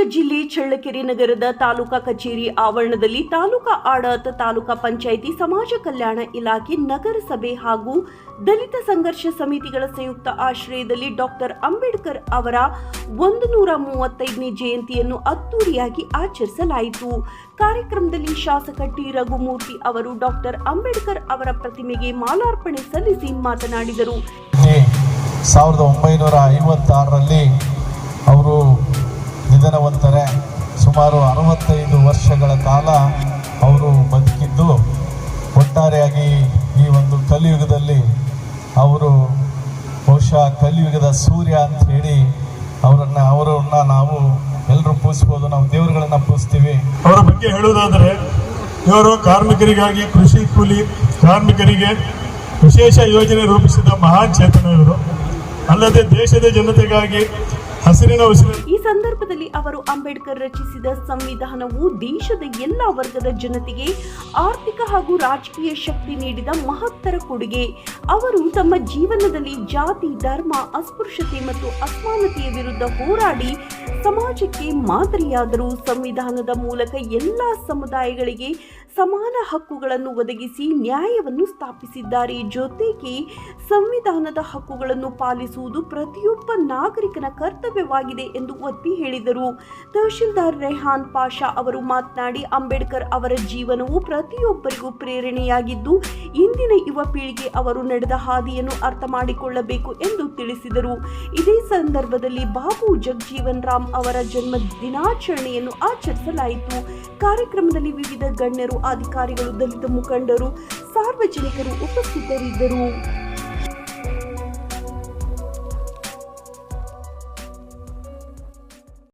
ಚಿತ್ರದುರ್ಗ ಜಿಲ್ಲೆ ಚಳ್ಳಕೆರೆ ನಗರದ ತಾಲೂಕಾ ಕಚೇರಿ ಆವರಣದಲ್ಲಿ ತಾಲೂಕಾ ಆಡಳಿತ, ತಾಲೂಕಾ ಪಂಚಾಯಿತಿ, ಸಮಾಜ ಕಲ್ಯಾಣ ಇಲಾಖೆ, ನಗರಸಭೆ ಹಾಗೂ ದಲಿತ ಸಂಘರ್ಷ ಸಮಿತಿಗಳ ಸಂಯುಕ್ತ ಆಶ್ರಯದಲ್ಲಿ ಡಾಕ್ಟರ್ ಅಂಬೇಡ್ಕರ್ ಅವರ 135ನೇ ಜಯಂತಿಯನ್ನು ಅದ್ದೂರಿಯಾಗಿ ಆಚರಿಸಲಾಯಿತು. ಕಾರ್ಯಕ್ರಮದಲ್ಲಿ ಶಾಸಕ ಟಿ ರಘುಮೂರ್ತಿ ಅವರು ಡಾಕ್ಟರ್ ಅಂಬೇಡ್ಕರ್ ಅವರ ಪ್ರತಿಮೆಗೆ ಮಾಲಾರ್ಪಣೆ ಸಲ್ಲಿಸಿ ಮಾತನಾಡಿದರು. 1956ರಲ್ಲಿ ಅವರು ನಿಧನವಂತರೆ. ಸುಮಾರು 65 ವರ್ಷಗಳ ಕಾಲ ಅವರು ಬದುಕಿದ್ದು, ಒಟ್ಟಾರೆಯಾಗಿ ಈ ಒಂದು ಕಲಿಯುಗದಲ್ಲಿ ಅವರು ಬಹುಶಃ ಕಲಿಯುಗದ ಸೂರ್ಯ ಅಂತ ಹೇಳಿ ಅವರನ್ನ ನಾವು ಎಲ್ಲರೂ ಪೂಜಿಸ್ಬೋದು. ನಾವು ದೇವರುಗಳನ್ನ ಪೂಜಿಸ್ತೀವಿ. ಅವರ ಬಗ್ಗೆ ಹೇಳುವುದಾದರೆ, ಇವರು ಕಾರ್ಮಿಕರಿಗಾಗಿ, ಕೃಷಿ ಕೂಲಿ ಕಾರ್ಮಿಕರಿಗೆ ವಿಶೇಷ ಯೋಜನೆ ರೂಪಿಸಿದ ಮಹಾನ್ ಚೇತನ ಇವರು. ಅಲ್ಲದೆ ದೇಶದ ಜನತೆಗಾಗಿ ಹಸಿರಿನ ಉಸಿರು. ಈ ಸಂದರ್ಭದಲ್ಲಿ ಅವರು ಅಂಬೇಡ್ಕರ್ ರಚಿಸಿದ ಸಂವಿಧಾನವು ದೇಶದ ಎಲ್ಲ ವರ್ಗದ ಜನತೆಗೆ ಆರ್ಥಿಕ ಹಾಗೂ ರಾಜಕೀಯ ಶಕ್ತಿ ನೀಡಿದ ಮಹತ್ತರ ಕೊಡುಗೆ. ಅವರು ತಮ್ಮ ಜೀವನದಲ್ಲಿ ಜಾತಿ, ಧರ್ಮ, ಅಸ್ಪೃಶ್ಯತೆ ಮತ್ತು ಅಸಮಾನತೆಯ ವಿರುದ್ಧ ಹೋರಾಡಿ ಸಮಾಜಕ್ಕೆ ಮಾದರಿಯಾದರು. ಸಂವಿಧಾನದ ಮೂಲಕ ಎಲ್ಲ ಸಮುದಾಯಗಳಿಗೆ ಸಮಾನ ಹಕ್ಕುಗಳನ್ನು ಒದಗಿಸಿ ನ್ಯಾಯವನ್ನು ಸ್ಥಾಪಿಸಿದ್ದಾರೆ. ಜೊತೆಗೆ ಸಂವಿಧಾನದ ಹಕ್ಕುಗಳನ್ನು ಪಾಲಿಸುವುದು ಪ್ರತಿಯೊಬ್ಬ ನಾಗರಿಕನ ಕರ್ತವ್ಯವಾಗಿದೆ ಎಂದು ಒತ್ತಿ ಹೇಳಿದರು. ತಹಶೀಲ್ದಾರ್ ರೆಹಾನ್ ಪಾಷಾ ಅವರು ಮಾತನಾಡಿ, ಅಂಬೇಡ್ಕರ್ ಅವರ ಜೀವನವು ಪ್ರತಿಯೊಬ್ಬರಿಗೂ ಪ್ರೇರಣೆಯಾಗಿದ್ದು, ಇಂದಿನ ಯುವ ಪೀಳಿಗೆ ಅವರು ನಡೆದ ಹಾದಿಯನ್ನು ಅರ್ಥ ಮಾಡಿಕೊಳ್ಳಬೇಕು ಎಂದು ತಿಳಿಸಿದರು. ಇದೇ ಸಂದರ್ಭದಲ್ಲಿ ಬಾಬು ಜಗಜೀವನ್ ರಾಮ್ ಅವರ ಜನ್ಮ ದಿನಾಚರಣೆಯನ್ನು ಆಚರಿಸಲಾಯಿತು. ಕಾರ್ಯಕ್ರಮದಲ್ಲಿ ವಿವಿಧ ಗಣ್ಯರು, ಅಧಿಕಾರಿಗಳು, ದಲಿತ ಮುಖಂಡರು, ಸಾರ್ವಜನಿಕರು ಉಪಸ್ಥಿತರಿದ್ದರು.